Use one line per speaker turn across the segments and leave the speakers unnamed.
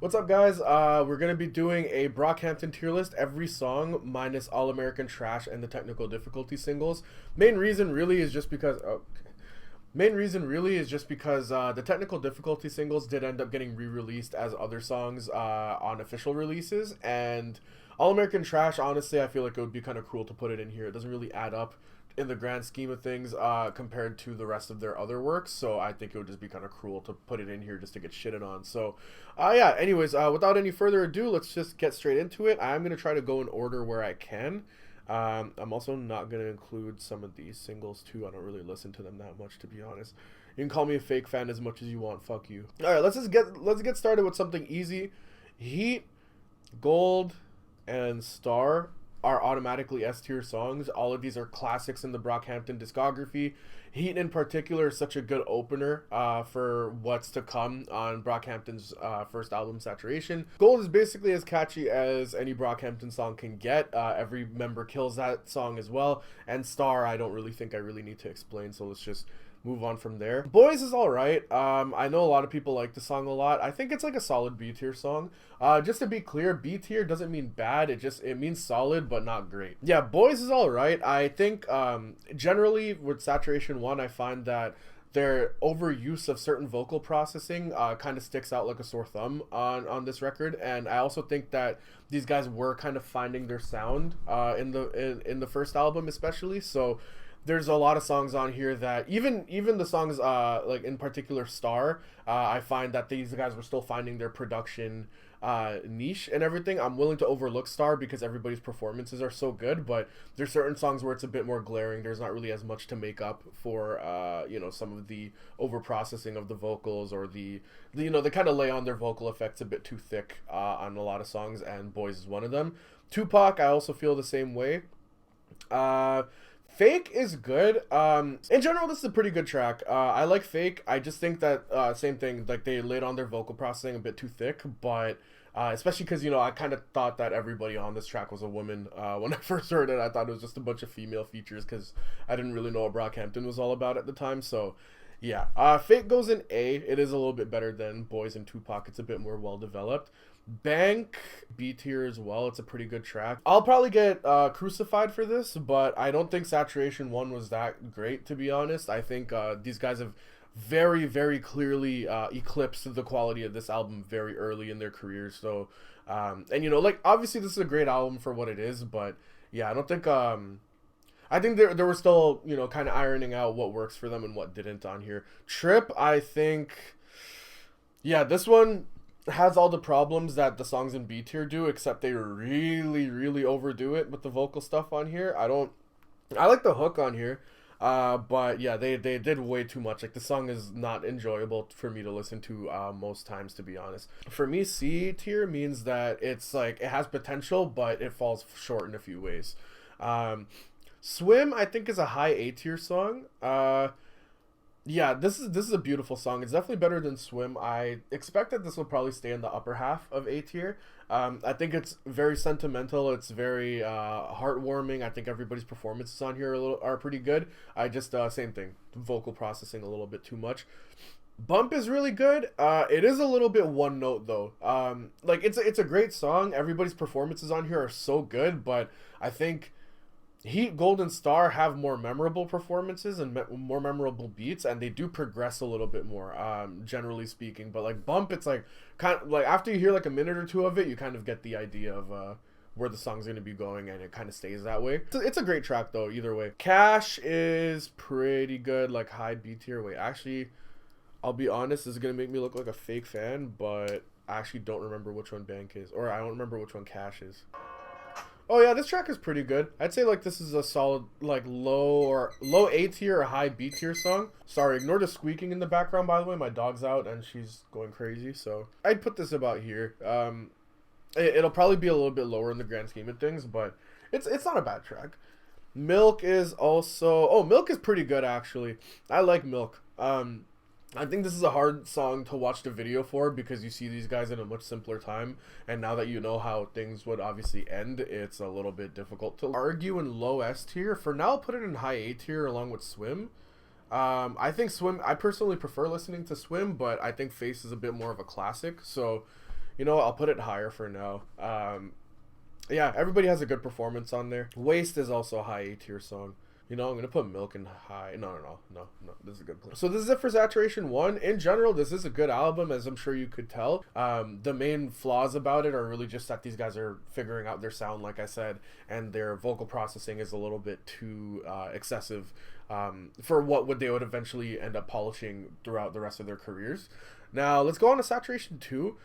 What's up, guys? We're gonna be doing a Brockhampton tier list, every song minus All American Trash and the technical difficulty singles. Main reason really is just because the technical difficulty singles did end up getting re-released as other songs on official releases, and All American Trash, honestly, I feel like it would be kind of cruel to put it in here. It doesn't really add up in the grand scheme of things compared to the rest of their other works, so I think it would just be kind of cruel to put it in here just to get shitted on. So yeah, anyways, without any further ado, let's just get straight into it. I'm going to try to go in order where I can. I'm also not going to include some of these singles too. I don't really listen to them that much, to be honest. You can call me a fake fan as much as you want. Fuck you. All right, let's get started with something easy. Heat, Gold, and Star are automatically S tier songs. All of these are classics in the Brockhampton discography. Heat in particular is such a good opener for what's to come on Brockhampton's first album, Saturation. Gold is basically as catchy as any Brockhampton song can get. Every member kills that song as well. And Star, I don't really think I really need to explain, so let's just move on from there. Boys is alright. I know a lot of people like the song a lot. I think it's like a solid B tier song. Just to be clear, B tier doesn't mean bad. It means solid but not great. Yeah, Boys is alright. I think generally with Saturation 1, I find that their overuse of certain vocal processing kind of sticks out like a sore thumb on this record, and I also think that these guys were kind of finding their sound in the first album especially. So there's a lot of songs on here that even the songs like in particular Star, I find that these guys were still finding their production niche and everything. I'm willing to overlook Star because everybody's performances are so good, but there's certain songs where it's a bit more glaring. There's not really as much to make up for you know, some of the over processing of the vocals, or the you know, they kind of lay on their vocal effects a bit too thick on a lot of songs, and Boys is one of them. Tupac, I also feel the same way. Fake is good. In general, this is a pretty good track. I like Fake. I just think that same thing, like they laid on their vocal processing a bit too thick, but especially because, you know, I kind of thought that everybody on this track was a woman. When I first heard it, I thought it was just a bunch of female features because I didn't really know what Brockhampton was all about at the time. So yeah, Fake goes in A. It is a little bit better than Boys and Tupac. It's a bit more well developed. Bank, B tier as well. It's a pretty good track. I'll probably get crucified for this, but I don't think Saturation 1 was that great, to be honest. I think these guys have very, very clearly eclipsed the quality of this album very early in their careers. So, and you know, like, obviously this is a great album for what it is, but yeah, I don't think, I think there were still, you know, kind of ironing out what works for them and what didn't on here. Trip, I think, yeah, this one has all the problems that the songs in B tier do, except they really, really overdo it with the vocal stuff on here. I like the hook on here, but yeah, they did way too much. Like, the song is not enjoyable for me to listen to most times, to be honest. For me, C tier means that it's like, it has potential, but it falls short in a few ways. Swim, I think, is a high A tier song. Yeah, this is a beautiful song. It's definitely better than Swim. I expect that this will probably stay in the upper half of A tier. I think it's very sentimental. It's very heartwarming. I think everybody's performances on here are pretty good. I just same thing, vocal processing a little bit too much. Bump is really good. It is a little bit one note though. Like, it's a great song. Everybody's performances on here are so good, but I think Heat, Gold, and Star have more memorable performances and more memorable beats, and they do progress a little bit more, generally speaking. But like Bump, it's like kind of like after you hear like a minute or two of it, you kind of get the idea of where the song's going to be going, and it kind of stays that way. It's a great track though, either way. Cash is pretty good, like high B tier. Wait, actually, I'll be honest, this is going to make me look like a fake fan, but I actually don't remember which one Bank is, or I don't remember which one Cash is. Oh yeah, this track is pretty good. I'd say like this is a solid like low A tier or high B tier song. Sorry, ignore the squeaking in the background, by the way. My dog's out and she's going crazy, so I'd put this about here. It'll probably be a little bit lower in the grand scheme of things, but it's not a bad track. Milk is also Milk is pretty good actually. I like Milk. I think this is a hard song to watch the video for because you see these guys in a much simpler time, and now that you know how things would obviously end, it's a little bit difficult to argue in low S tier. For now, I'll put it in high A tier along with Swim. I think Swim, I personally prefer listening to Swim, but I think Face is a bit more of a classic, so You know what? I'll put it higher for now. Yeah, everybody has a good performance on there. Waste is also a high A tier song. You know, I'm gonna put Milk in high. No. This is a good place. So this is it for Saturation 1. In general, this is a good album, as I'm sure you could tell. The main flaws about it are really just that these guys are figuring out their sound, like I said, and their vocal processing is a little bit too excessive for what they would eventually end up polishing throughout the rest of their careers. Now, let's go on to Saturation 2.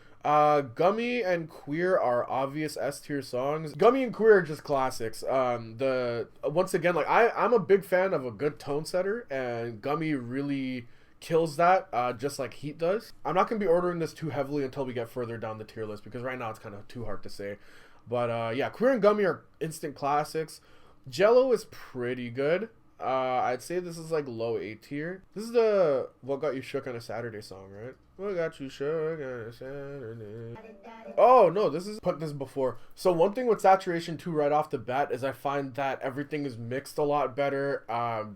Gummy and Queer are obvious S tier songs. Gummy and Queer are just classics. Once again, like I'm a big fan of a good tone setter, and Gummy really kills that, just like Heat does. I'm not gonna be ordering this too heavily until we get further down the tier list, because right now it's kind of too hard to say. But yeah, Queer and Gummy are instant classics. Jello is pretty good. I'd say this is like low A tier. This is the What Got You Shook on a Saturday song, right? What got you shook on a Saturday? Oh no, put this before. So one thing with Saturation 2 right off the bat is I find that everything is mixed a lot better.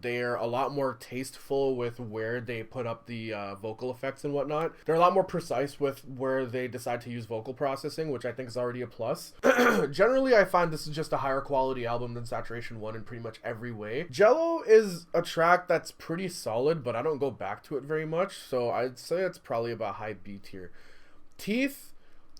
They're a lot more tasteful with where they put up the vocal effects and whatnot. They're a lot more precise with where they decide to use vocal processing, which I think is already a plus. Generally, I find this is just a higher quality album than Saturation 1 in pretty much every way. Jello is a track that's pretty solid, but I don't go back to it very much, so I'd say it's probably about high B tier. Teeth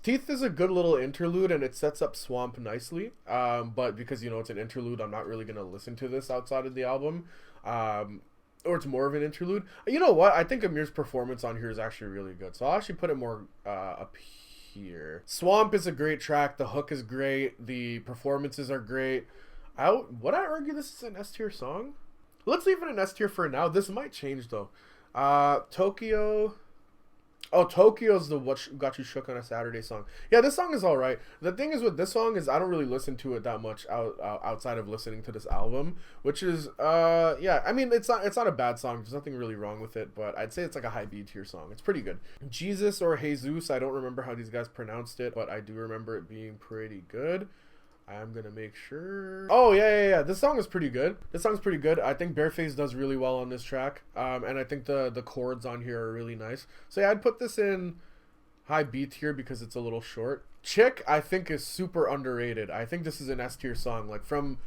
is a good little interlude, and it sets up Swamp nicely, but because, you know, it's an interlude, I'm not really gonna listen to this outside of the album, or it's more of an interlude. You know what, I think Amir's performance on here is actually really good, so I'll actually put it more up here. Swamp is a great track, the hook is great, the performances are great. Would I argue this is an S tier song? Let's leave it an S tier for now. This might change though. Tokyo. Oh, Tokyo's the What Got You Shook on a Saturday song. Yeah, this song is alright. The thing is with this song is I don't really listen to it that much outside of listening to this album, which is yeah, I mean it's not a bad song. There's nothing really wrong with it, but I'd say it's like a high B tier song. It's pretty good. Jesus or Jesus, I don't remember how these guys pronounced it, but I do remember it being pretty good. I'm gonna make sure. Oh yeah. This song is pretty good. I think Bareface does really well on this track, and I think the chords on here are really nice. So yeah, I'd put this in high B tier because it's a little short. Chick, I think, is super underrated. I think this is an S tier song. Like from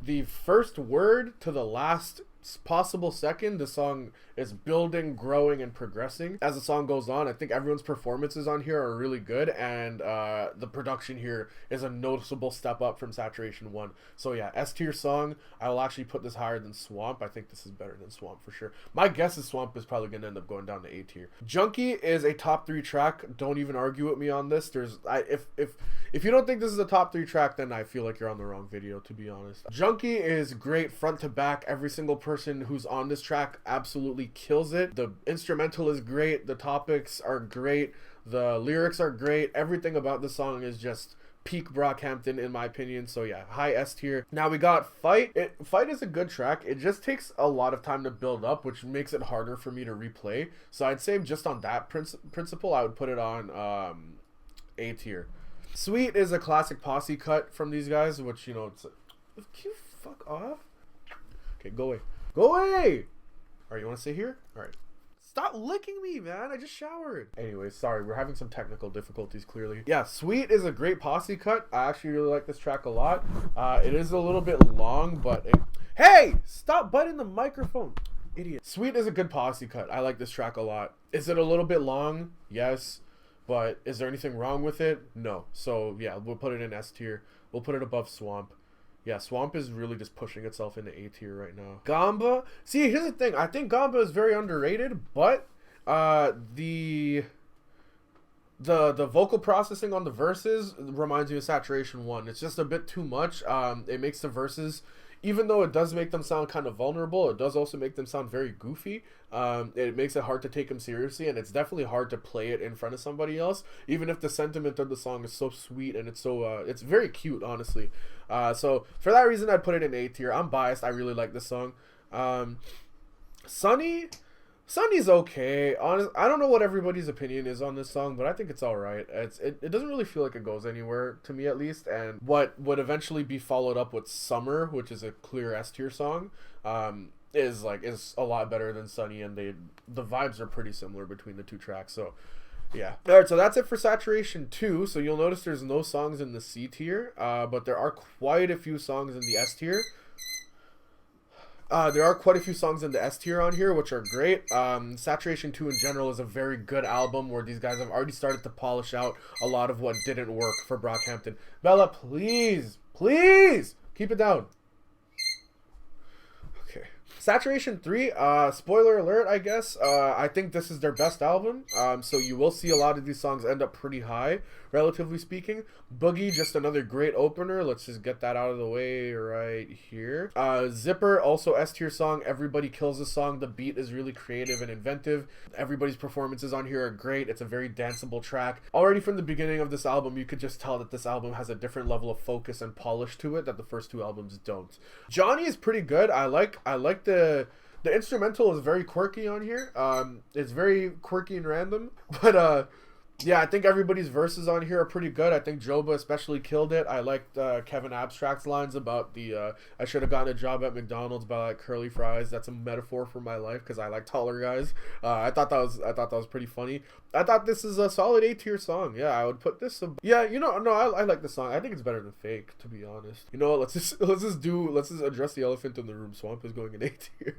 the first word to the last possible second, the song is building, growing, and progressing as the song goes on. I think everyone's performances on here are really good, and the production here is a noticeable step up from Saturation 1. So yeah, S tier song. I will actually put this higher than Swamp. I think this is better than Swamp for sure. My guess is Swamp is probably going to end up going down to A tier. Junkie is a top 3 track. Don't even argue with me on this. If you don't think this is a top 3 track, then I feel like you're on the wrong video, to be honest. Junkie is great front to back. Every single person who's on this track absolutely kills it. The instrumental is great, the topics are great, the lyrics are great. Everything about the song is just peak Brockhampton in my opinion. So yeah, high S tier. Now we got Fight. Fight is a good track. It just takes a lot of time to build up, which makes it harder for me to replay. So I'd say just on that principle, I would put it on A tier. Sweet is a classic posse cut from these guys, which, you know, it's can you fuck off? Okay, go away. Go away! Alright, you want to sit here? Alright. Stop licking me, man. I just showered. Anyways, sorry. We're having some technical difficulties, clearly. Yeah, Sweet is a great posse cut. I actually really like this track a lot. It is a little bit long, but... Hey! Stop biting the microphone. Idiot. Sweet is a good posse cut. I like this track a lot. Is it a little bit long? Yes. But is there anything wrong with it? No. So, yeah, we'll put it in S tier. We'll put it above Swamp. Yeah, Swamp is really just pushing itself into A tier right now. Gamba. See, here's the thing. I think Gamba is very underrated, but the vocal processing on the verses reminds me of Saturation 1. It's just a bit too much. It makes the verses, even though it does make them sound kind of vulnerable, it does also make them sound very goofy. It makes it hard to take them seriously, and it's definitely hard to play it in front of somebody else, even if the sentiment of the song is so sweet and it's so it's very cute, honestly. So for that reason, I'd put it in A tier. I'm biased. I really like this song. Sunny's okay. I don't know what everybody's opinion is on this song, but I think it's all right. It doesn't really feel like it goes anywhere, to me at least. And what would eventually be followed up with Summer, which is a clear S tier song, is a lot better than Sunny, and the vibes are pretty similar between the two tracks. So Yeah. All right, so that's it for Saturation 2. So you'll notice there's no songs in the C tier, but there are quite a few songs in the S tier. There are quite a few songs in the S tier on here, which are great. Saturation 2 in general is a very good album where these guys have already started to polish out a lot of what didn't work for Brockhampton. Bella, please, please, keep it down. Okay. Saturation 3, spoiler alert, I guess. I think this is their best album. So you will see a lot of these songs end up pretty high, relatively speaking. Boogie, just another great opener. Let's just get that out of the way right here. Zipper, also S tier song. Everybody kills the song. The beat is really creative and inventive. Everybody's performances on here are great. It's a very danceable track. Already from the beginning of this album, you could just tell that this album has a different level of focus and polish to it that the first two albums don't. Johnny is pretty good. I like the instrumental is very quirky on here. It's very quirky and random, but yeah, I think everybody's verses on here are pretty good. I think Joba especially killed it. I liked Kevin Abstract's lines about the I should have gotten a job at McDonald's but I like curly fries. That's a metaphor for my life because I like taller guys. I thought that was pretty funny. I thought this is a solid A tier song. Yeah, I would put this. Yeah, you know, no, I like the song. I think it's better than Fake, to be honest. You know what? Let's just address the elephant in the room. Swamp is going in A tier.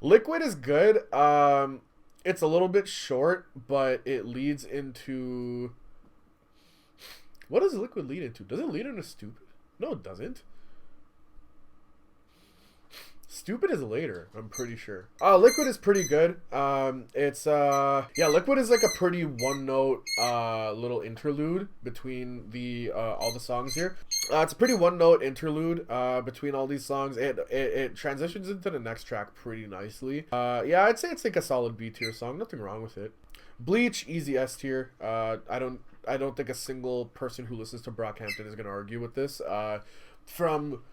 Liquid is good. It's a little bit short, but it leads into... What does Liquid lead into? Does it lead into Stupid? No, it doesn't. Stupid is later, I'm pretty sure. Liquid is pretty good. Yeah, Liquid is like a pretty one-note little interlude between the all the songs here. It's a pretty one-note interlude between all these songs. It transitions into the next track pretty nicely. Yeah, I'd say it's like a solid B tier song. Nothing wrong with it. Bleach, easy S tier. I don't think a single person who listens to Brockhampton is gonna argue with this. From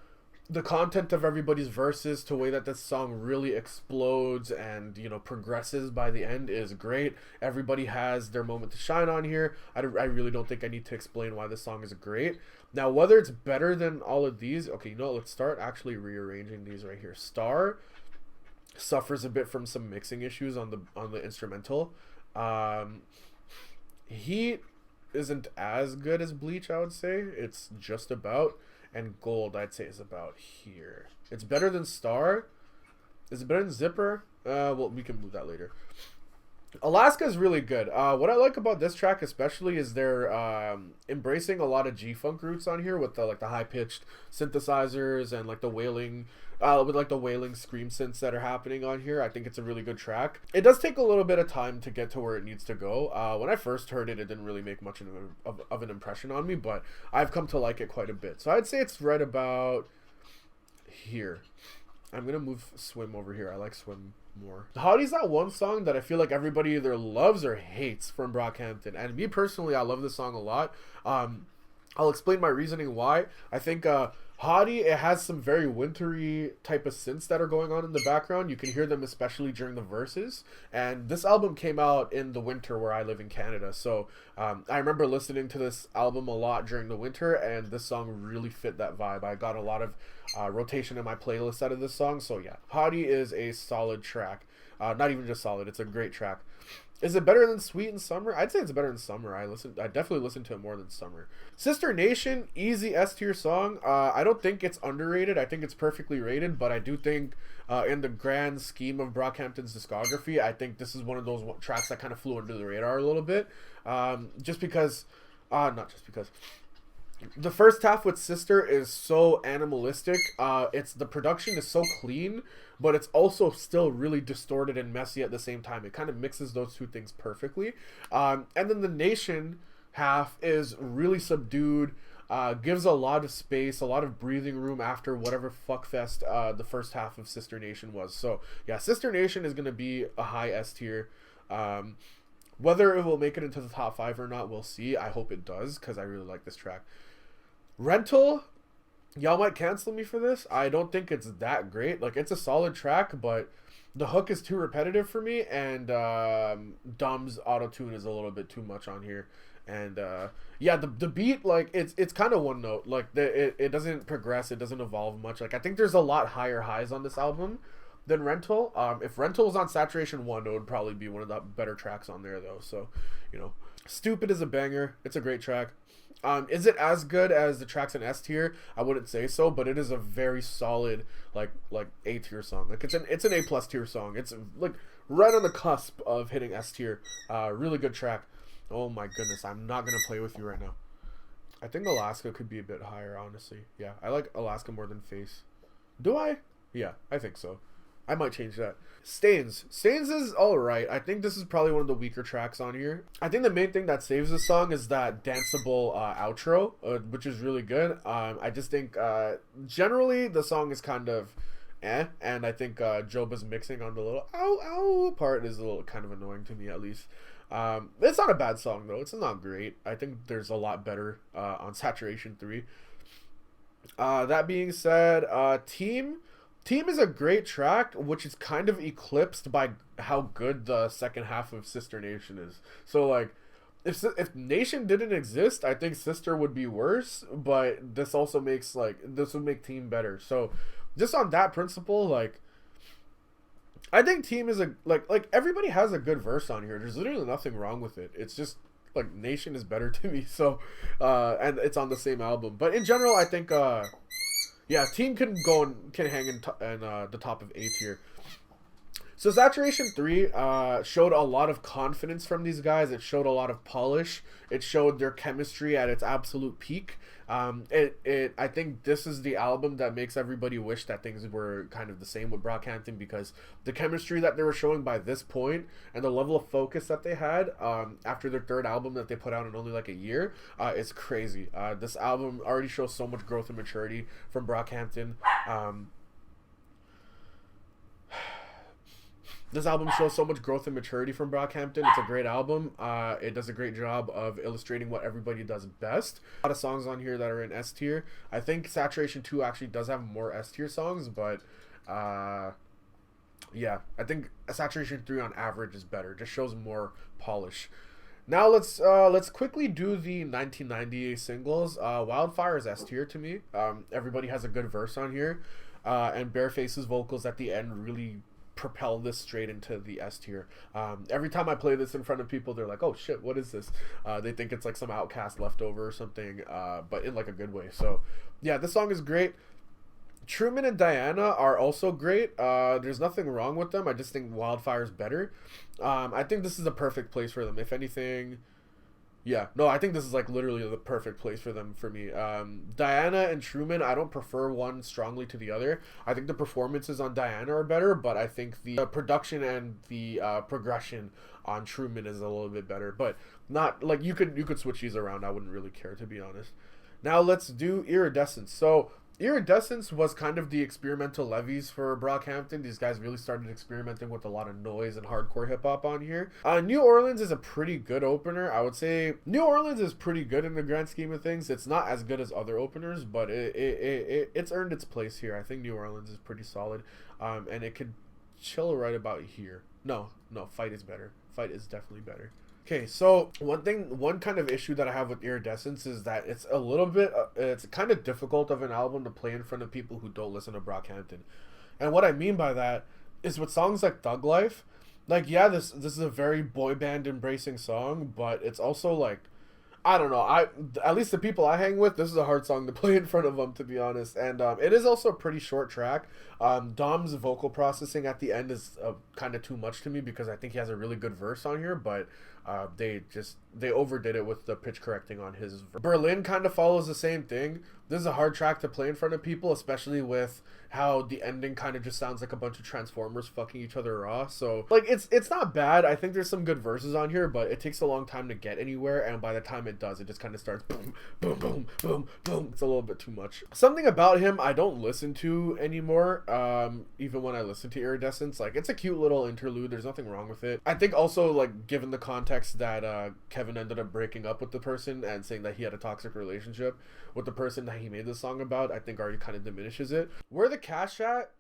the content of everybody's verses to the way that this song really explodes and, you know, progresses by the end is great. Everybody has their moment to shine on here. I really don't think I need to explain why this song is great. Now, whether it's better than all of these, okay, you know what, let's start actually rearranging these right here. Star suffers a bit from some mixing issues on the instrumental. Heat isn't as good as Bleach, I would say. It's just about. And Gold, I'd say, is about here. It's better than Star. Is it better than Zipper? Well, we can move that later. Alaska is really good. What I like about this track especially is they're embracing a lot of G-funk roots on here with the high-pitched synthesizers and like the wailing scream synths that are happening on here. I think it's a really good track. It does take a little bit of time to get to where it needs to go. When I first heard it, it didn't really make much of an impression on me, but I've come to like it quite a bit. So I'd say it's right about here. I'm gonna move Swim over here. I like Swim more. Howdy's that one song that I feel like everybody either loves or hates from Brockhampton, and me personally, I love this song a lot. I'll explain my reasoning why. I think Hottie, it has some very wintry type of synths that are going on in the background. You can hear them especially during the verses. And this album came out in the winter where I live in Canada. So I remember listening to this album a lot during the winter, and this song really fit that vibe. I got a lot of rotation in my playlist out of this song. So yeah, Hottie is a solid track. Not even just solid, it's a great track. Is it better than Sweet in Summer? I'd say it's better than Summer. I definitely listen to it more than Summer. Sister Nation, easy S tier song. I don't think it's underrated. I think it's perfectly rated, but I do think in the grand scheme of Brockhampton's discography, I think this is one of those tracks that kind of flew under the radar a little bit. Not just because. The first half with Sister is so animalistic. The production is so clean, but it's also still really distorted and messy at the same time. It kind of mixes those two things perfectly. And then the Nation half is really subdued, gives a lot of space, a lot of breathing room after whatever fuckfest the first half of Sister Nation was. So yeah, Sister Nation is going to be a high S tier. Whether it will make it into the top 5 or not, we'll see. I hope it does, because I really like this track. Rental, y'all might cancel me for this. I don't think it's that great. Like, it's a solid track, but the hook is too repetitive for me, and Dom's auto-tune is a little bit too much on here. And yeah, the beat, like, it's kind of one note. Like, it doesn't progress, it doesn't evolve much. Like, I think there's a lot higher highs on this album, than Rental. If Rental was on Saturation 1, it would probably be one of the better tracks on there, though. So, you know, Stupid is a banger. It's a great track. Is it as good as the tracks in S tier? I wouldn't say so, but it is a very solid like A tier song. Like it's an A plus tier song. It's like right on the cusp of hitting S tier. Really good track. Oh my goodness, I'm not gonna play with you right now. I think Alaska could be a bit higher, honestly. Yeah, I like Alaska more than Face. Do I? Yeah, I think so. I might change that. Stains. Stains is alright. I think this is probably one of the weaker tracks on here. I think the main thing that saves this song is that danceable outro, which is really good. I just think generally the song is kind of and I think Joba's mixing on the little ow ow part is a little kind of annoying to me, at least. It's not a bad song though. It's not great. I think there's a lot better on Saturation 3. That being said, Team is a great track, which is kind of eclipsed by how good the second half of Sister Nation is. So like, if Nation didn't exist, I think Sister would be worse. But this also makes this would make Team better. So just on that principle, like, I think Team is like everybody has a good verse on here. There's literally nothing wrong with it. It's just like Nation is better to me. So and it's on the same album. But in general, I think yeah, Team can hang in the top of A tier. So Saturation 3 showed a lot of confidence from these guys. It showed a lot of polish. It showed their chemistry at its absolute peak. I think this is the album that makes everybody wish that things were kind of the same with Brockhampton, because the chemistry that they were showing by this point and the level of focus that they had after their third album that they put out in only like a year is crazy. This album already shows so much growth and maturity from Brockhampton. This album shows so much growth and maturity from Brockhampton. It's a great album. It does a great job of illustrating what everybody does best. A lot of songs on here that are in S tier. I think Saturation 2 actually does have more S tier songs, but yeah, I think Saturation 3 on average is better. Just shows more polish. Now let's quickly do the 1990 singles. Wildfire is S tier to me. Everybody has a good verse on here, and Bareface's vocals at the end really propel this straight into the S tier. Every time I play this in front of people, they're like, oh shit, what is this? They think it's like some Outcast leftover or something, but in like a good way. So yeah, this song is great. Truman and Diana are also great. There's nothing wrong with them. I just think Wildfire's better. I think this is a perfect place for them. If anything, yeah, no, I think this is like literally the perfect place for them for me. Diana and Truman, I don't prefer one strongly to the other. I think the performances on Diana are better, but I think the production and the progression on Truman is a little bit better. But not like you could switch these around. I wouldn't really care, to be honest. Now let's do Iridescence. So Iridescence was kind of the experimental levies for Brockhampton. These guys really started experimenting with a lot of noise and hardcore hip-hop on here. New Orleans is a pretty good opener. I would say New Orleans is pretty good in the grand scheme of things. It's not as good as other openers, but it's earned its place here. I think New Orleans is pretty solid, and it could chill right about here. No, Fight is better. Fight is definitely better. Okay, so one kind of issue that I have with Iridescence is that it's a little bit, it's kind of difficult of an album to play in front of people who don't listen to Brockhampton. And what I mean by that is with songs like Thug Life, like, yeah, this is a very boy band embracing song, but it's also like, I don't know, at least the people I hang with, this is a hard song to play in front of them, to be honest. And it is also a pretty short track. Dom's vocal processing at the end is kind of too much to me, because I think he has a really good verse on here, but they overdid it with the pitch correcting on his verse. Berlin kind of follows the same thing. This is a hard track to play in front of people, especially with how the ending kind of just sounds like a bunch of Transformers fucking each other raw. So like it's not bad. I think there's some good verses on here, but it takes a long time to get anywhere, and by the time it does, it just kind of starts boom, boom, boom, boom, boom. It's a little bit too much. Something about him I don't listen to anymore. Even when I listen to Iridescence, like, it's a cute little interlude. There's nothing wrong with it. I think also, like, given the context that Kevin ended up breaking up with the person and saying that he had a toxic relationship with the person that he made the song about, I think already kind of diminishes it. Where the Cash at?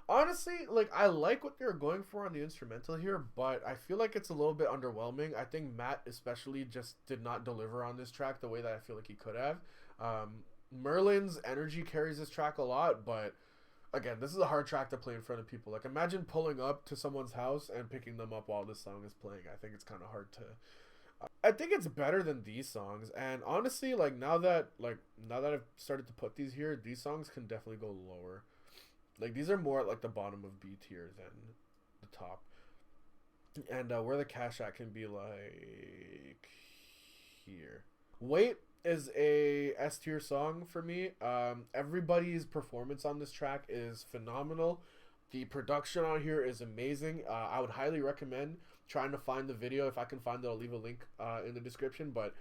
Honestly, like, I like what they're going for on the instrumental here, but I feel like it's a little bit underwhelming. I think Matt especially just did not deliver on this track the way that I feel like he could have. Merlin's energy carries this track a lot, but Again, this is a hard track to play in front of people. Like, imagine pulling up to someone's house and picking them up while this song is playing. I think it's kind of hard to. I think it's better than these songs, and honestly, now that I've started to put these here, these songs can definitely go lower. Like, these are more at like the bottom of B tier than the top. And where the cash at can be like here. Wait is a S tier song for me. Everybody's performance on this track is phenomenal. The production on here is amazing. I would highly recommend trying to find the video. If I can find it, I'll leave a link in the description. But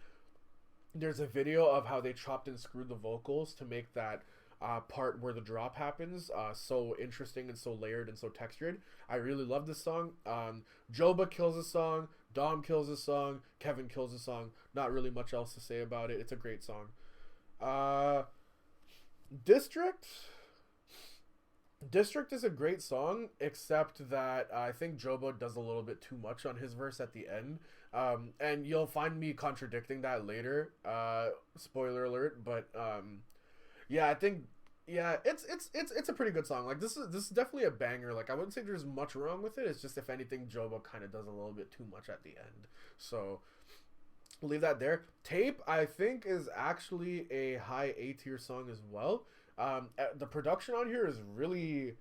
there's a video of how they chopped and screwed the vocals to make that part where the drop happens so interesting and so layered and so textured. I really love this song. Joba kills the song, Dom kills the song, Kevin kills the song. Not really much else to say about it. It's a great song. District is a great song, except that I think Jobo does a little bit too much on his verse at the end. And you'll find me contradicting that later. Spoiler alert, but yeah, I think it's a pretty good song. Like, this is definitely a banger. Like, I wouldn't say there's much wrong with it. It's just, if anything, Jobo kind of does a little bit too much at the end. So we'll leave that there. Tape, I think, is actually a high A tier song as well. The production on here is really,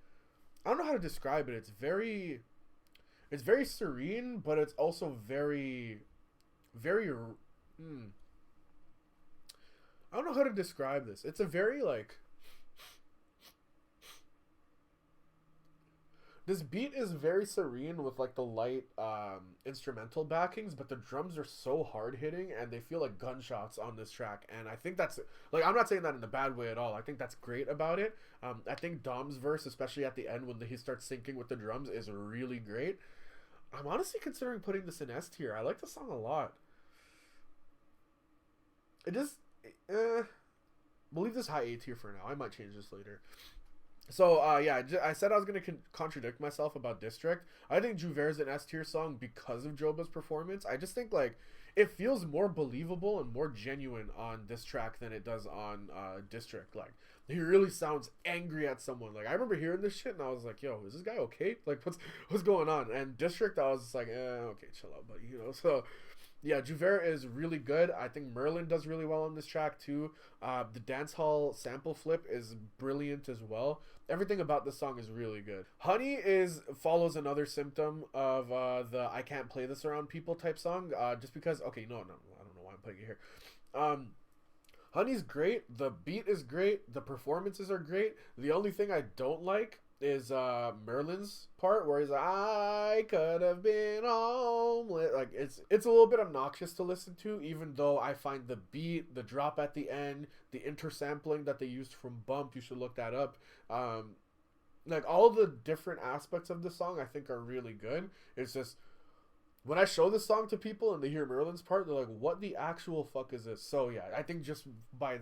I don't know how to describe it. It's very serene, but it's also very I don't know how to describe this. It's a very, like, this beat is very serene with, like, the light instrumental backings, but the drums are so hard hitting and they feel like gunshots on this track. And I think that's, like, I'm not saying that in a bad way at all. I think that's great about it. I think Dom's verse, especially at the end when he starts syncing with the drums, is really great. I'm honestly considering putting this in S tier. I like the song a lot. It just, we'll leave this high A tier for now. I might change this later. So, yeah, I said I was going to contradict myself about District. I think Juver's an S tier song because of Joba's performance. I just think, like, it feels more believable and more genuine on this track than it does on District. Like, he really sounds angry at someone. Like, I remember hearing this shit and I was like, yo, is this guy okay? Like, what's going on? And District, I was just like, okay, chill out, buddy, you know? So, yeah, Juver is really good. I think Merlin does really well on this track too. The dance hall sample flip is brilliant as well. Everything about this song is really good. Honey follows another symptom of the I can't play this around people type song. Just because, okay, no, I don't know why I'm putting it here. Honey's great. The beat is great. The performances are great. The only thing I don't like is Merlin's part where he's like, I could have been homeless. Like, it's a little bit obnoxious to listen to, even though I find the beat, the drop at the end, the intersampling that they used from Bump, you should look that up. Like, all the different aspects of the song I think are really good. It's just, when I show this song to people and they hear Merlin's part, they're like, what the actual fuck is this? So yeah, I think just by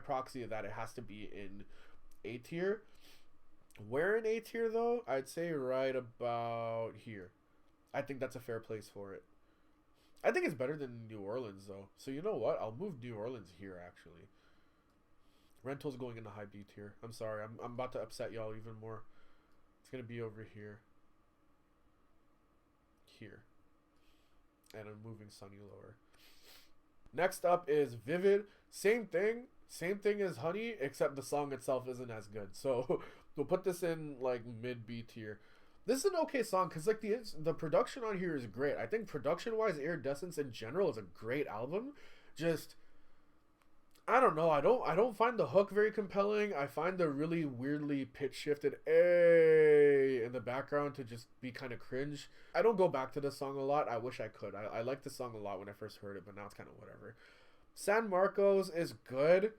proxy of that, it has to be in A tier. Where in A tier, though? I'd say right about here. I think that's a fair place for it. I think it's better than New Orleans, though. So you know what? I'll move New Orleans here, actually. Rental's going into high B tier. I'm sorry. I'm about to upset y'all even more. It's going to be over here. Here. And I'm moving Sunny lower. Next up is Vivid. Same thing. Same thing as Honey, except the song itself isn't as good. So we'll put this in like mid B tier. This is an okay song because like the production on here is great. I think production wise, Iridescence in general is a great album. Just, I don't know. I don't find the hook very compelling. I find the really weirdly pitch shifted A in the background to just be kind of cringe. I don't go back to this song a lot. I wish I could. I liked the song a lot when I first heard it, but now it's kind of whatever. San Marcos is good.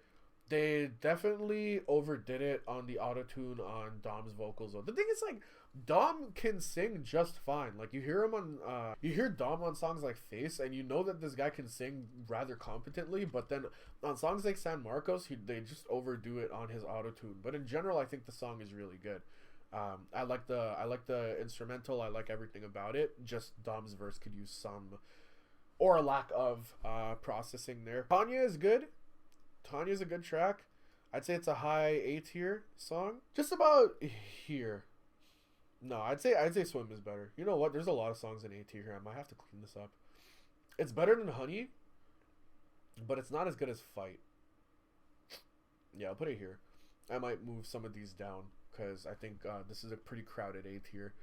They definitely overdid it on the autotune on Dom's vocals though. The thing is, like, Dom can sing just fine. Like, you hear him on you hear Dom on songs like Face and you know that this guy can sing rather competently, but then on songs like San Marcos, they just overdo it on his autotune. But in general, I think the song is really good. I like the instrumental. I like everything about it. Just Dom's verse could use some or a lack of processing there. Tanya is good. Tanya's a good track. I'd say it's a high A tier song. Just about here. No, I'd say Swim is better. You know what? There's a lot of songs in A tier here. I might have to clean this up. It's better than Honey, but it's not as good as Fight. Yeah, I'll put it here. I might move some of these down because I think this is a pretty crowded A tier.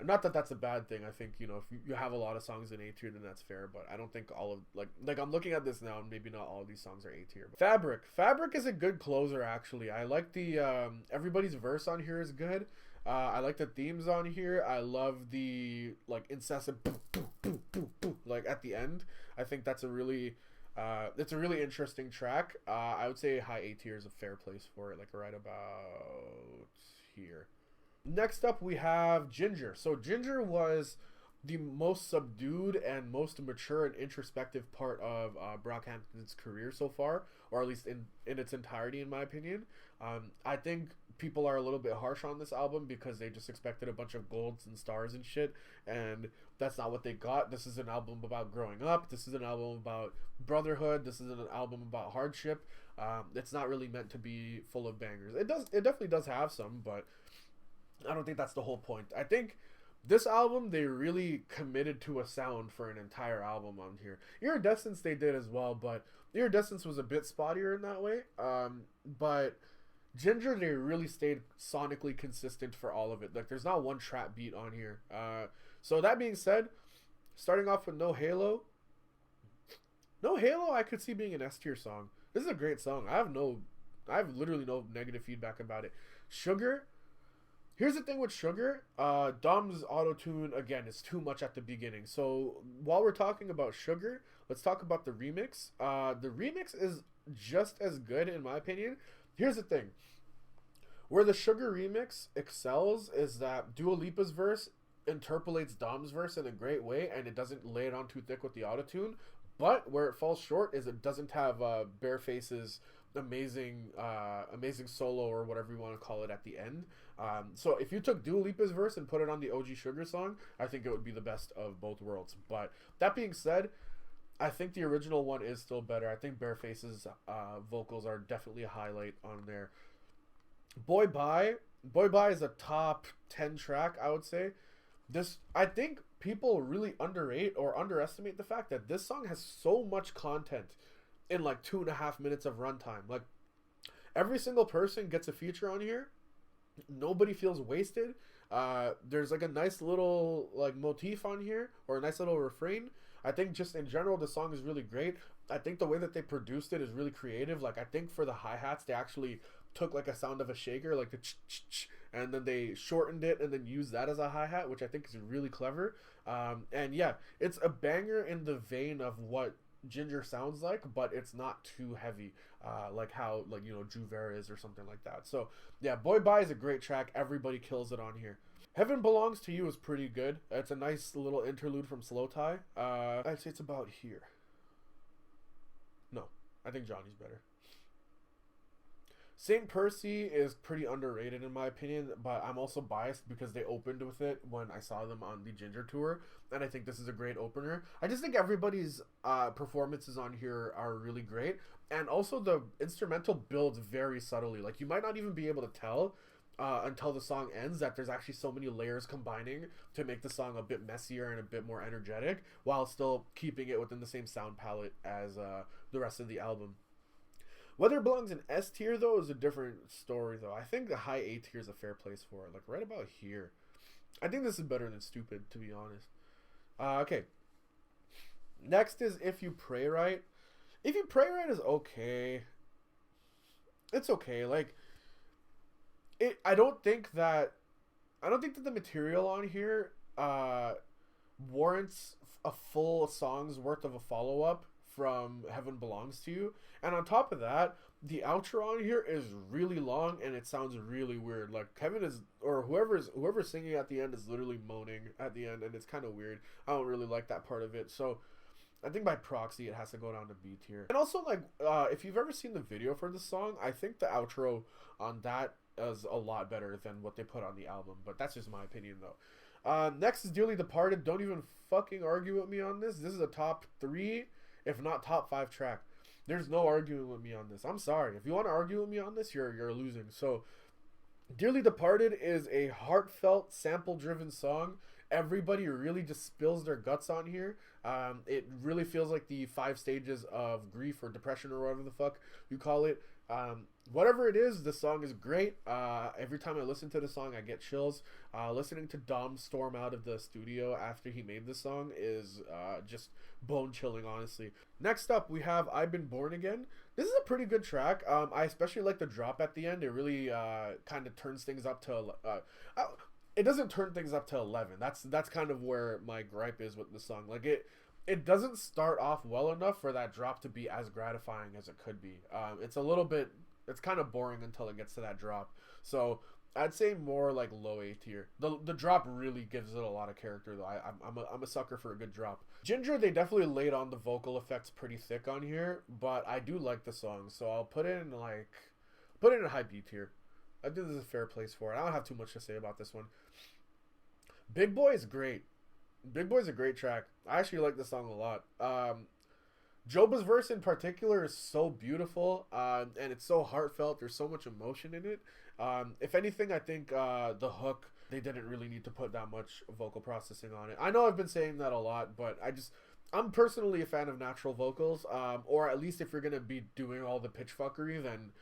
Not that that's a bad thing. I think, you know, if you have a lot of songs in A tier, then that's fair. But I don't think all of like I'm looking at this now, and maybe not all of these songs are A tier. Fabric is a good closer actually. I like the everybody's verse on here is good. I like the themes on here. I love the like incessant boom, boom, boom, boom, boom, like at the end. I think that's a really it's a really interesting track. I would say high A tier is a fair place for it, like right about here. Next up, we have Ginger. So Ginger was the most subdued and most mature and introspective part of Brockhampton's career so far, or at least in its entirety, in my opinion. I think people are a little bit harsh on this album because they just expected a bunch of golds and stars and shit, and that's not what they got. This is an album about growing up. This is an album about brotherhood. This is an album about hardship. It's not really meant to be full of bangers. It definitely does have some, but I don't think that's the whole point. I think this album, they really committed to a sound for an entire album on here. Iridescence they did as well, but Iridescence was a bit spottier in that way. But Ginger, they really stayed sonically consistent for all of it. Like, there's not one trap beat on here. So that being said, starting off with No Halo. No Halo, I could see being an S tier song. This is a great song. I have literally no negative feedback about it. Sugar. Here's the thing with Sugar, Dom's auto-tune, again, is too much at the beginning. So while we're talking about Sugar, let's talk about the remix. The remix is just as good, in my opinion. Here's the thing. Where the Sugar remix excels is that Dua Lipa's verse interpolates Dom's verse in a great way, and it doesn't lay it on too thick with the auto-tune. But where it falls short is it doesn't have Bareface's amazing solo, or whatever you want to call it, at the end. So if you took Dua Lipa's verse and put it on the OG Sugar song, I think it would be the best of both worlds. But that being said, I think the original one is still better. I think Bareface's vocals are definitely a highlight on there. Boy Bye is a top 10 track, I would say. I think people really underrate or underestimate the fact that this song has so much content in like 2.5 minutes of runtime. Like, every single person gets a feature on here. Nobody feels wasted. There's like a nice little like motif on here, or a nice little refrain. I think just in general the song is really great. I think the way that they produced it is really creative. Like, I think for the hi-hats they actually took like a sound of a shaker, like the ch-ch-ch, and then they shortened it and then used that as a hi-hat, which I think is really clever. And yeah, it's a banger in the vein of what Ginger sounds like, but it's not too heavy, like how, like, you know, Juvera is or something like that. So yeah, Boy Bye is a great track. Everybody kills it on here. Heaven Belongs to You is pretty good. It's a nice little interlude from Slow Tie. I'd say it's about here. No, I think Johnny's better. St. Percy is pretty underrated in my opinion, but I'm also biased because they opened with it when I saw them on the Ginger tour, and I think this is a great opener. I just think everybody's performances on here are really great, and also the instrumental builds very subtly. Like, you might not even be able to tell until the song ends that there's actually so many layers combining to make the song a bit messier and a bit more energetic, while still keeping it within the same sound palette as the rest of the album. Whether it belongs in S tier, though, is a different story, though. I think the high A tier is a fair place for it, like right about here. I think this is better than Stupid, to be honest. Okay. Next is If You Pray Right. If You Pray Right is okay. It's okay. Like, I don't think that the material on here warrants a full song's worth of a follow-up from Heaven Belongs to You. And on top of that, the outro on here is really long and it sounds really weird. Like, Kevin is, or whoever's singing at the end is literally moaning at the end, and it's kind of weird. I don't really like that part of it. So I think by proxy it has to go down to B tier. And also, like, if you've ever seen the video for this song, I think the outro on that is a lot better than what they put on the album, but that's just my opinion though. Next is Dearly Departed. Don't even fucking argue with me on this. This is a top 3, if not top 5 track. There's no arguing with me on this. I'm sorry. If you want to argue with me on this, you're losing. So Dearly Departed is a heartfelt, sample-driven song. Everybody really just spills their guts on here. It really feels like the 5 stages of grief or depression or whatever the fuck you call it. Whatever it is, the song is great. Every time I listen to the song, I get chills. Listening to Dom storm out of the studio after he made the song is just bone-chilling, honestly. Next up, we have I've Been Born Again. This is a pretty good track. I especially like the drop at the end. It really kind of turns things up to... it doesn't turn things up to 11. That's kind of where my gripe is with the song. Like, it doesn't start off well enough for that drop to be as gratifying as it could be. It's a little bit... It's kind of boring until it gets to that drop. So I'd say more like low A tier. The drop really gives it a lot of character though. I'm a sucker for a good drop. Ginger, they definitely laid on the vocal effects pretty thick on here, but I do like the song, so I'll put it in a high B tier. I think this is a fair place for it. I don't have too much to say about this one. Big Boy is great. Big Boy's a great track. I actually like this song a lot. Joba's verse in particular is so beautiful, and it's so heartfelt. There's so much emotion in it. If anything, I think the hook, they didn't really need to put that much vocal processing on it. I know I've been saying that a lot, but I'm personally a fan of natural vocals, or at least if you're going to be doing all the pitch fuckery, then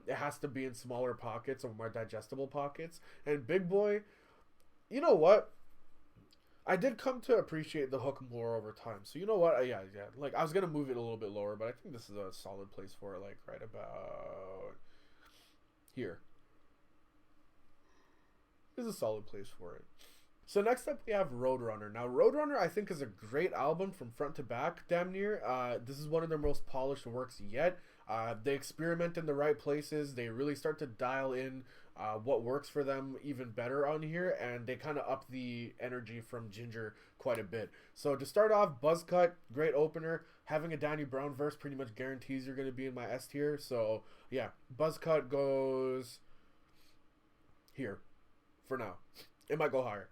it has to be in smaller pockets or more digestible pockets. And Big Boy, you know what? I did come to appreciate the hook more over time. So you know what? Yeah. Like, I was going to move it a little bit lower, but I think this is a solid place for it, like right about here. This is a solid place for it. So next up we have Roadrunner. Now Roadrunner I think is a great album from front to back, damn near. This is one of their most polished works yet. They experiment in the right places. They really start to dial in what works for them even better on here, and they kind of up the energy from Ginger quite a bit. So to start off, Buzzcut, great opener. Having a Danny Brown verse pretty much guarantees you're going to be in my S tier. So yeah, Buzzcut goes here for now. It might go higher.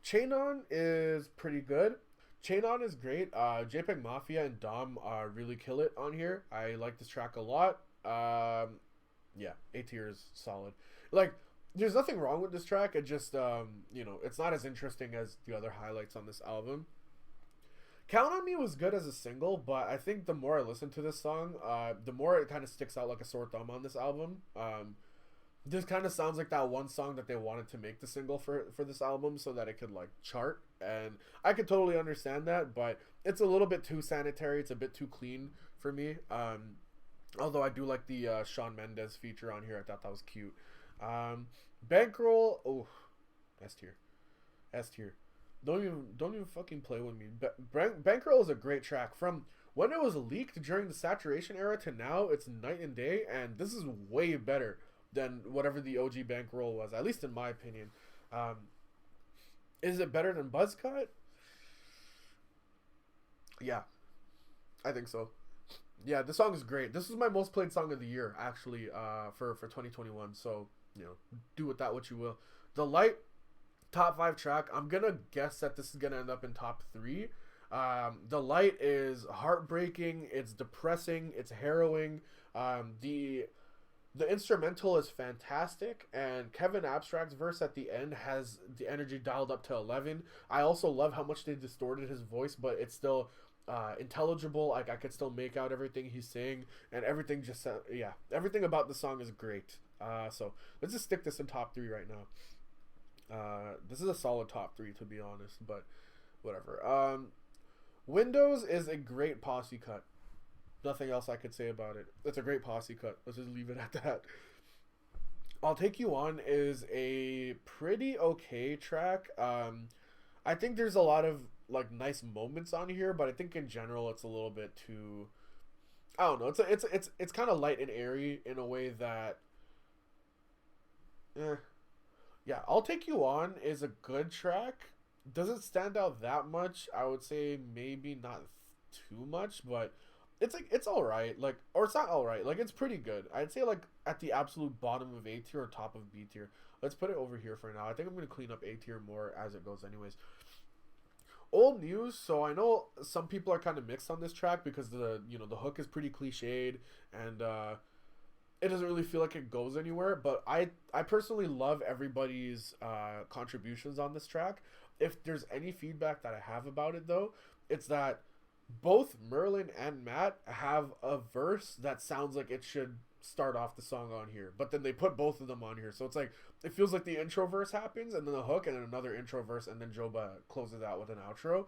Chain On is pretty good. Chain On is great. JPEG Mafia and Dom really kill it on here. I like this track a lot. Yeah, A tier is solid. Like, there's nothing wrong with this track. It just, it's not as interesting as the other highlights on this album. Count on Me was good as a single, but I think the more I listen to this song, the more it kind of sticks out like a sore thumb on this album. This kind of sounds like that one song that they wanted to make the single for this album so that it could like chart, and I could totally understand that, but it's a little bit too sanitary. It's a bit too clean for me. Although I do like the Shawn Mendes feature on here. I thought that was cute. Bankroll, oh, S tier. Don't even fucking play with me. Bankroll is a great track. From when it was leaked during the saturation era to now, it's night and day, and this is way better than whatever the OG Bankroll was, at least in my opinion. Is it better than Buzzcut? Yeah, I think so. Yeah, this song is great. This is my most played song of the year, actually, for 2021. So, do with that what you will. The Light, top 5 track. I'm gonna guess that this is gonna end up in top 3. The Light is heartbreaking. It's depressing. It's harrowing. The instrumental is fantastic, and Kevin Abstract's verse at the end has the energy dialed up to 11. I also love how much they distorted his voice, but it's still intelligible. Like, I could still make out everything he's saying, and everything just everything about the song is great. So let's just stick this in top 3 right now. This is a solid top 3 to be honest, but whatever. Windows is a great posse cut. Nothing else I could say about it. It's a great posse cut. Let's just leave it at that. I'll Take You On is a pretty okay track. I think there's a lot of like nice moments on here, but I think in general it's a little bit too, I don't know. It's kind of light and airy in a way that yeah, I'll Take You On is a good track. Doesn't stand out that much. I would say maybe not too much, but it's all right. Like, or it's not all right. Like, it's pretty good. I'd say like at the absolute bottom of A tier or top of B tier. Let's put it over here for now. I think I'm gonna clean up A tier more as it goes, anyways. Old news. So I know some people are kind of mixed on this track because the hook is pretty cliched and it doesn't really feel like it goes anywhere. But I personally love everybody's contributions on this track. If there's any feedback that I have about it though, it's that both Merlin and Matt have a verse that sounds like it should start off the song on here, but then they put both of them on here, so it's like it feels like the intro verse happens and then the hook and then another intro verse and then Joba closes out with an outro.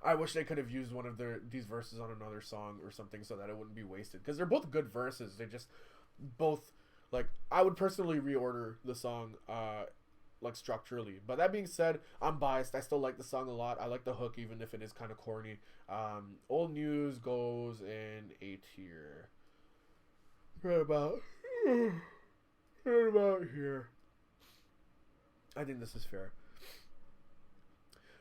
I wish they could have used one of these verses on another song or something so that it wouldn't be wasted, because they're both good verses. They just both, like, I would personally reorder the song like structurally. But that being said, I'm biased. I still like the song a lot. I like the hook even if it is kind of corny. Old news goes in A tier. Right about here. I think this is fair.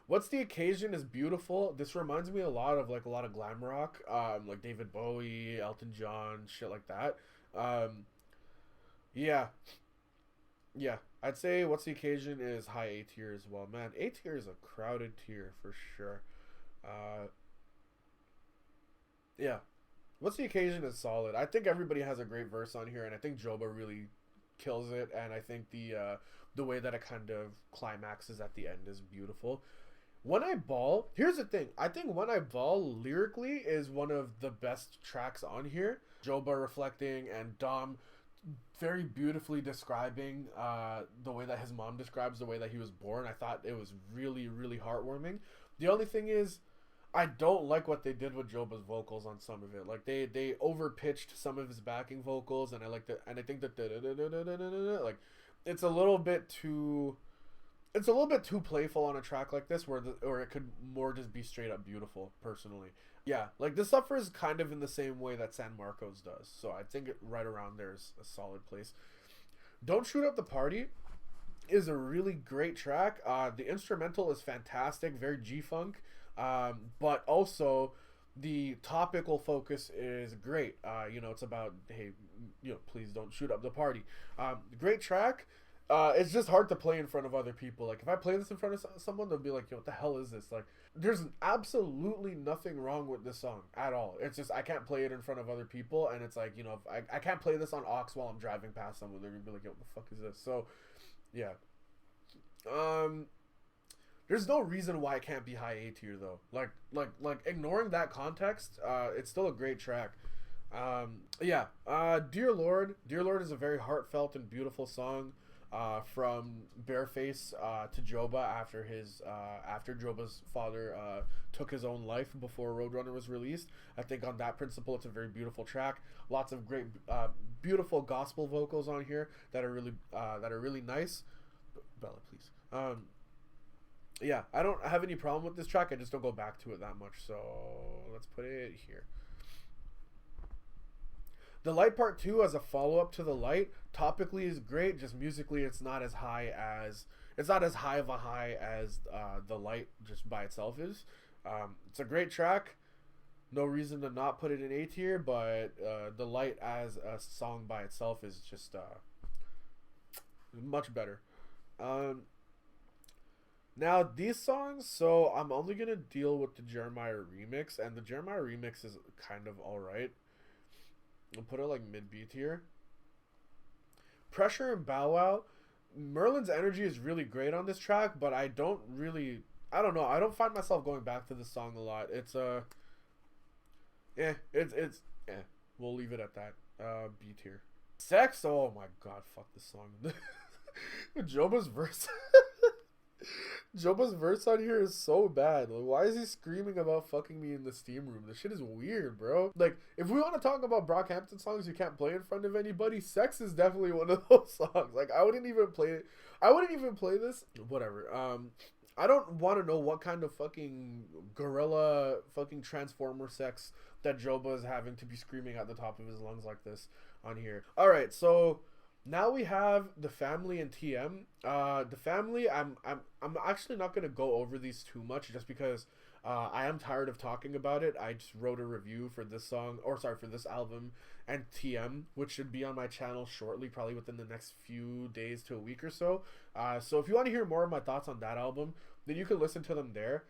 What's the Occasion is beautiful. This reminds me a lot of like a lot of glam rock, like David Bowie, Elton John, shit like that. Yeah, I'd say What's the Occasion is high A tier as well. Man, A tier is a crowded tier for sure. Yeah, What's the Occasion is solid. I think everybody has a great verse on here, and I think Joba really kills it. And I think the way that it kind of climaxes at the end is beautiful. When I Ball, here's the thing. I think When I Ball lyrically is one of the best tracks on here. Joba reflecting and Dom very beautifully describing the way that his mom describes the way that he was born. I thought it was really, really heartwarming. The only thing is, I don't like what they did with Joba's vocals on some of it. Like they overpitched some of his backing vocals, and I think that like it's a little bit too playful on a track like this, or it could more just be straight up beautiful. Personally, yeah, like this suffers kind of in the same way that San Marcos does. So I think right around there is a solid place. Don't Shoot Up the Party is a really great track. The instrumental is fantastic, very G-funk. But also the topical focus is great. It's about, hey, please don't shoot up the party. Great track. It's just hard to play in front of other people. Like if I play this in front of someone, they'll be like, what the hell is this? Like there's absolutely nothing wrong with this song at all. It's just I can't play it in front of other people, and it's like, if I can't play this on aux while I'm driving past someone. They're gonna be like, what the fuck is this? So yeah. There's no reason why it can't be high A tier though. Like ignoring that context, it's still a great track. Dear Lord is a very heartfelt and beautiful song. From Bareface to Joba after Joba's father took his own life before Roadrunner was released. I think on that principle, it's a very beautiful track. Lots of great, beautiful gospel vocals on here that are really nice. Bella, please. Yeah, I don't have any problem with this track. I just don't go back to it that much. So let's put it here. The Light Part 2 as a follow-up to The Light topically is great. Just musically, it's not as high of a high as The Light just by itself is. It's a great track. No reason to not put it in A tier, but The Light as a song by itself is just much better. Now these songs, so I'm only gonna deal with the Jeremiah remix, and the Jeremiah remix is kind of alright. I'll put it like mid B tier. Pressure and Bow Wow. Merlin's energy is really great on this track, but I don't know. I don't find myself going back to this song a lot. It's we'll leave it at that. B tier. Sex. Oh my god, fuck this song. Joba's verse. Joba's verse on here is so bad. Like, why is he screaming about fucking me in the steam room? This shit is weird, bro. Like, if we want to talk about Brockhampton songs you can't play in front of anybody, Sex is definitely one of those songs. Like, I wouldn't even play this. Whatever. I don't want to know what kind of fucking gorilla fucking transformer sex that Joba is having to be screaming at the top of his lungs like this on here. Alright, so now we have The Family and TM. The Family, I'm actually not gonna go over these too much just because I am tired of talking about it. I just wrote a review for this song, or sorry, for this album and TM, which should be on my channel shortly, probably within the next few days to a week or so. So if you want to hear more of my thoughts on that album, then you can listen to them there.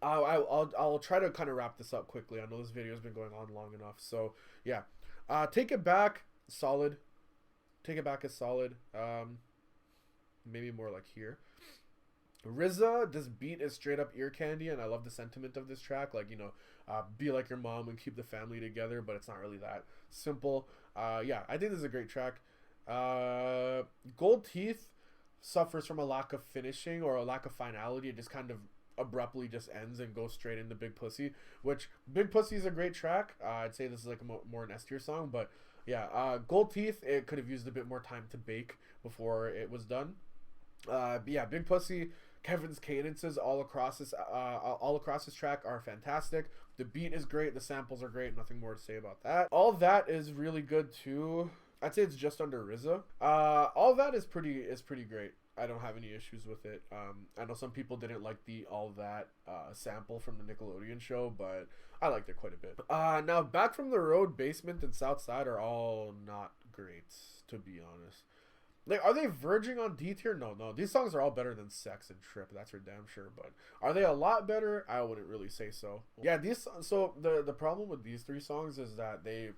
I'll try to kind of wrap this up quickly. I know this video has been going on long enough. So yeah, Take It Back, solid. Take It Back is solid. Maybe more like here. RZA, this beat is straight up ear candy, and I love the sentiment of this track. Like, you know, be like your mom and keep the family together, but it's not really that simple. Yeah, I think this is a great track. Gold Teeth suffers from a lack of finishing or a lack of finality. It just kind of abruptly just ends and goes straight into Big Pussy, which Big Pussy is a great track. I'd say this is like a more an S tier song, but yeah, Gold Teeth, it could have used a bit more time to bake before it was done. But yeah, Big Pussy, Kevin's cadences all across this track are fantastic. The beat is great, the samples are great, nothing more to say about that. All that is really good too. I'd say it's just under RZA. All that is pretty great. I don't have any issues with it. I know some people didn't like the All That sample from the Nickelodeon show, but I liked it quite a bit. Now, Back from the Road, Basement, and Southside are all not great, to be honest. Like, are they verging on D tier? No. These songs are all better than Sex and Trip. That's for damn sure. But are they a lot better? I wouldn't really say so. Yeah, so the problem with these three songs is that they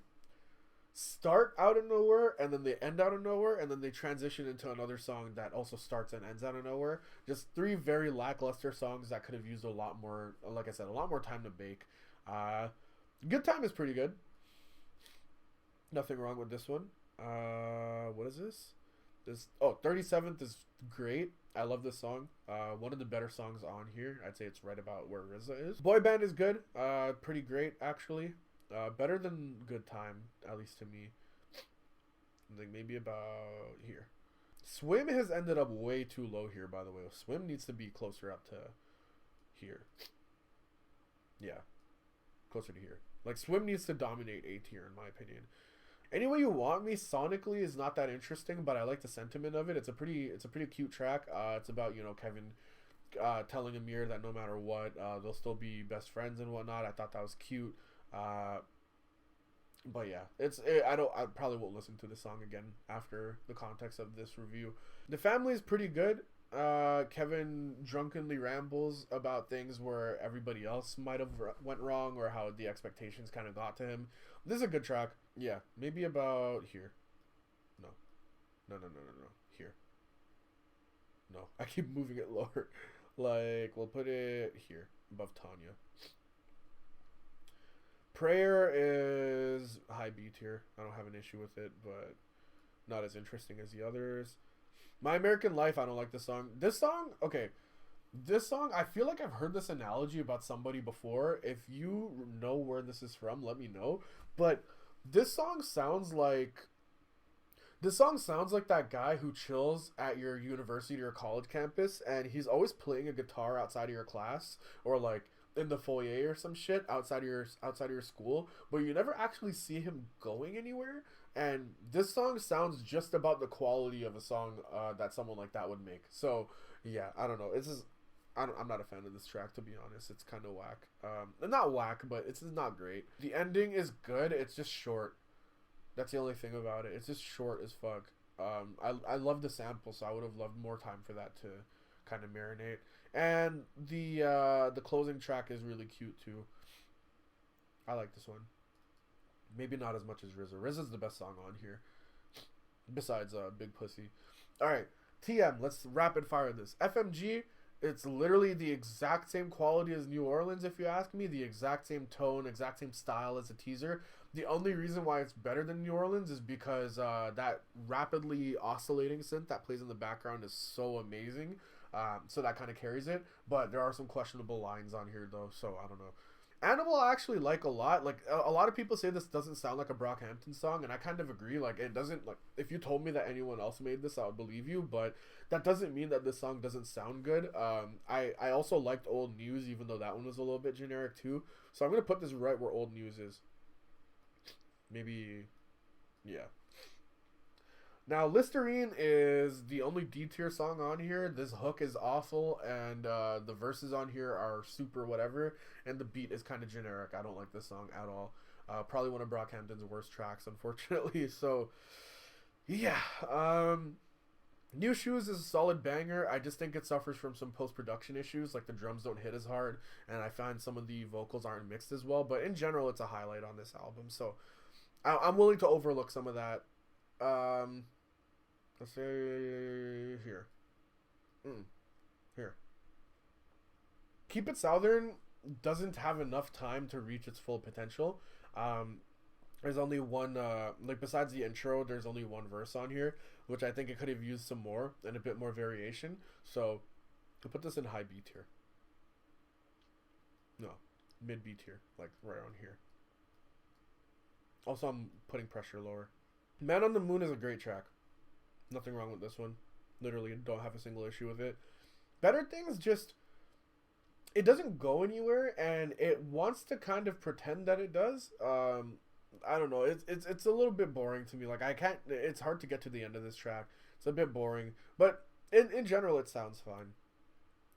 start out of nowhere and then they end out of nowhere and then they transition into another song that also starts and ends out of nowhere. Just three very lackluster songs that could have used a lot more, like I said, a lot more time to bake. Good Time is pretty good. Nothing wrong with this one. What is this? 37th is great. I love this song. One of the better songs on here. I'd say it's right about where RZA is. Boy Band is good. Pretty great, actually. Better than Good Time, at least to me. I think maybe about here. Swim has ended up way too low here, by the way. Swim needs to be closer up to here. Yeah. Closer to here. Like, Swim needs to dominate A tier, in my opinion. Any Way You Want Me sonically is not that interesting, but I like the sentiment of it. It's a pretty cute track. It's about, you know, Kevin telling Amir that no matter what, they'll still be best friends and whatnot. I thought that was cute. But yeah, I probably won't listen to the song again after the context of this review. The Family is pretty good. Kevin drunkenly rambles about things where everybody else might have went wrong or how the expectations kind of got to him. This is a good track. Yeah, maybe about here. No. Here. No, I keep moving it lower. Like, we'll put it here, above Tanya. Prayer is high B tier. I don't have an issue with it, but not as interesting as the others. My American Life, I don't like this song. This song, I feel like I've heard this analogy about somebody before. If you know where this is from, let me know. But this song sounds like that guy who chills at your university or college campus, and he's always playing a guitar outside of your class, or like in the foyer or some shit outside of your school, but you never actually see him going anywhere. And this song sounds just about the quality of a song that someone like that would make. So yeah, I don't know. I'm not a fan of this track, to be honest. It's kind of whack. Not whack, but it's not great. The ending is good. It's just short. That's the only thing about it. It's just short as fuck. I love the sample, so I would have loved more time for that to kind of marinate. And the closing track is really cute too. I like this one. Maybe not as much as RZA. RZA's the best song on here, besides Big Pussy. All right, TM. Let's rapid fire this. FMG. It's literally the exact same quality as New Orleans, if you ask me. The exact same tone, exact same style as a teaser. The only reason why it's better than New Orleans is because that rapidly oscillating synth that plays in the background is so amazing. So that kind of carries it. But there are some questionable lines on here, though, so I don't know. Animal I actually like a lot. Like, a lot of people say this doesn't sound like a Brockhampton song, and I kind of agree. Like, it doesn't, like, if you told me that anyone else made this, I would believe you, but that doesn't mean that this song doesn't sound good. I also liked Old News, even though that one was a little bit generic too. So I'm going to put this right where Old News is. Maybe, yeah. Now, Listerine is the only D tier song on here. This hook is awful, and the verses on here are super whatever, and the beat is kind of generic. I don't like this song at all. Probably one of Brockhampton's worst tracks, unfortunately. So, yeah. New Shoes is a solid banger. I just think it suffers from some post-production issues, like the drums don't hit as hard, and I find some of the vocals aren't mixed as well. But in general, it's a highlight on this album, so I'm willing to overlook some of that. Um, let's say here. Here. Keep It Southern doesn't have enough time to reach its full potential. There's only one, like besides the intro, there's only one verse on here, which I think it could have used some more and a bit more variation. So, I'll put this in high B tier. No, mid B tier, like right on here. Also, I'm putting Pressure lower. Man on the Moon is a great track. Nothing wrong with this one. Literally, don't have a single issue with it. Better Things just, it doesn't go anywhere, and it wants to kind of pretend that it does. I don't know. It's a little bit boring to me. Like I can't. It's hard to get to the end of this track. It's a bit boring, but in general, it sounds fine.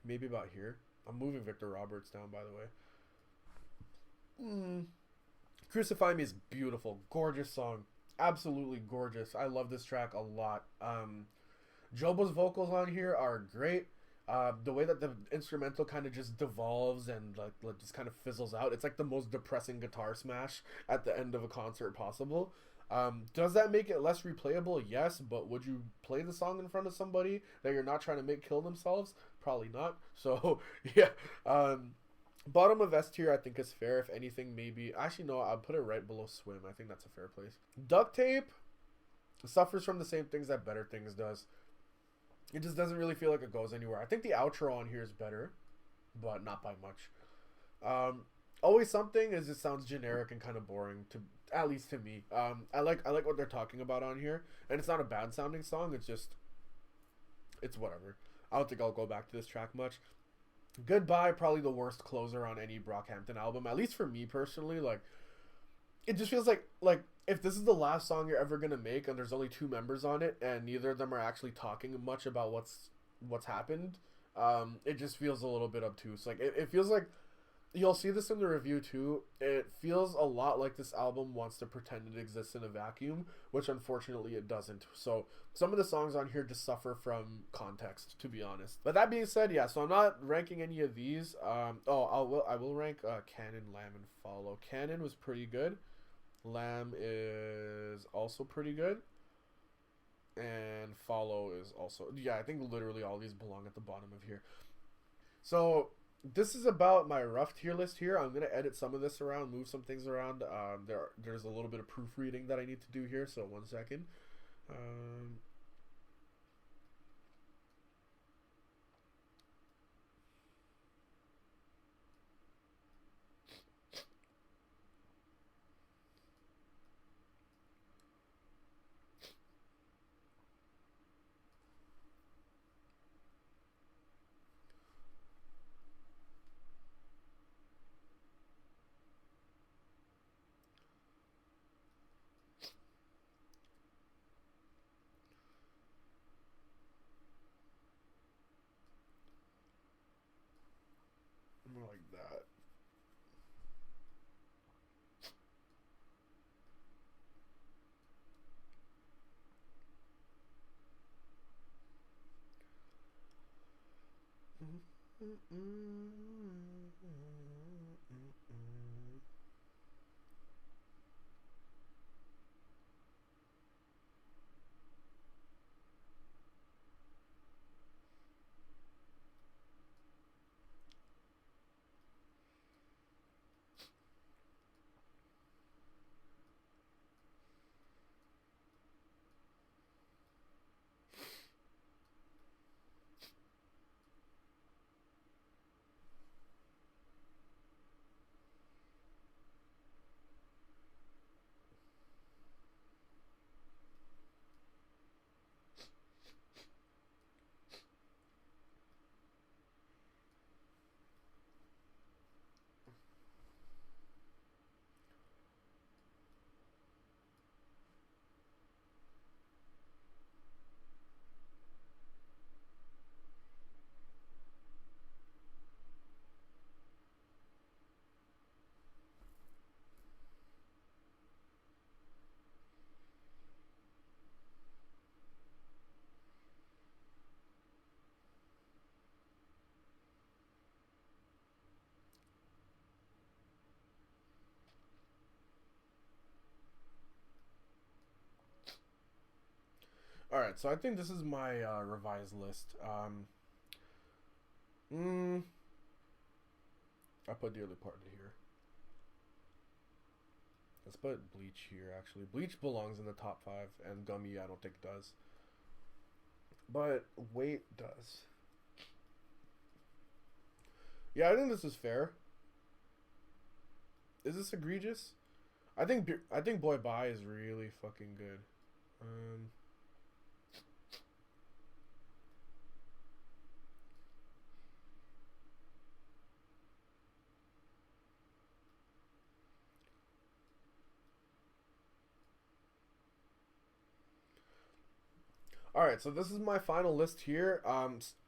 Maybe about here. I'm moving Victor Roberts down, by the way. Crucify Me is beautiful, gorgeous song, absolutely gorgeous. I love this track a lot. Jobo's vocals on here are great. The way that the instrumental kind of just devolves and like just kind of fizzles out. It's like the most depressing guitar smash at the end of a concert possible. Does that make it less replayable? Yes, but would you play the song in front of somebody that you're not trying to make kill themselves? Probably not. So yeah. Bottom of S tier I think is fair. If anything, maybe actually no, I'll put it right below Swim. I think that's a fair place. Duct Tape suffers from the same things that Better Things does. It just doesn't really feel like it goes anywhere. I think the outro on here is better, but not by much. Always Something is just sounds generic and kind of boring to at least to me. I like what they're talking about on here, and it's not a bad sounding song. It's just it's whatever. I don't think I'll go back to this track much. Goodbye, probably the worst closer on any Brockhampton album, at least for me personally. Like it just feels like if this is the last song you're ever gonna make and there's only two members on it and neither of them are actually talking much about what's happened, it just feels a little bit obtuse. Like it feels like you'll see this in the review too. It feels a lot like this album wants to pretend it exists in a vacuum, which unfortunately it doesn't. So some of the songs on here just suffer from context, to be honest. But that being said, yeah, so I'm not ranking any of these. I will rank Canon, Lamb, and Follow. Canon was pretty good. Lamb is also pretty good. And Follow is also, yeah, I think literally all these belong at the bottom of here. So this is about my rough tier list here. I'm going to edit some of this around, move some things around. There's a little bit of proofreading that I need to do here, so 1 second. More like that. All right, so I think this is my revised list. Mm, I put Dearly Parted here. Let's put Bleach here, actually. Bleach belongs in the top 5, and Gummy I don't think does. But Wait does. Yeah, I think this is fair. Is this egregious? I think Boy Bye is really fucking good. All right, so this is my final list here.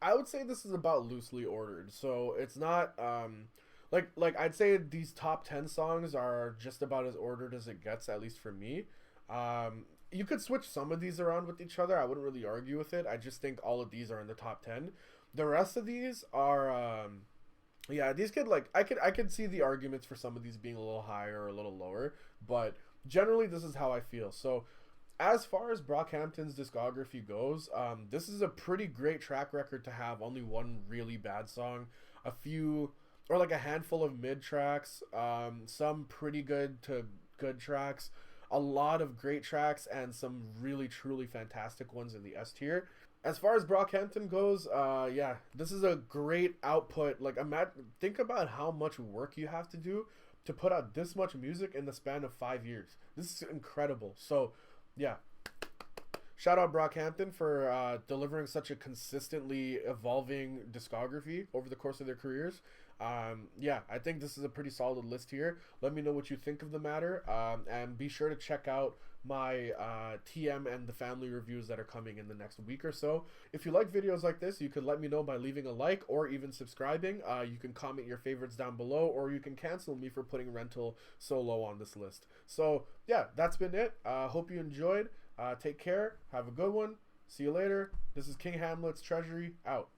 I would say this is about loosely ordered, so it's not like I'd say these top 10 songs are just about as ordered as it gets, at least for me. You could switch some of these around with each other. I wouldn't really argue with it. I just think all of these are in the top 10. The rest of these are yeah, these could like I could see the arguments for some of these being a little higher or a little lower, but generally this is how I feel. So as far as Brockhampton's discography goes, this is a pretty great track record to have only one really bad song, a few or like a handful of mid tracks, some pretty good to good tracks, a lot of great tracks, and some really truly fantastic ones in the S tier. As far as Brockhampton goes, yeah, this is a great output. Like, think about how much work you have to do to put out this much music in the span of 5 years. This is incredible. So, yeah, shout out Brockhampton for delivering such a consistently evolving discography over the course of their careers. Yeah, I think this is a pretty solid list here. Let me know what you think of the matter, and be sure to check out my TM and the family reviews that are coming in the next week or so. If you like videos like this, you could let me know by leaving a like or even subscribing. You can comment your favorites down below, or you can cancel me for putting Rental so low on this list. So yeah, that's been it. Hope you enjoyed. Take care. Have a good one. See you later. This is King Hamlet's Treasury out.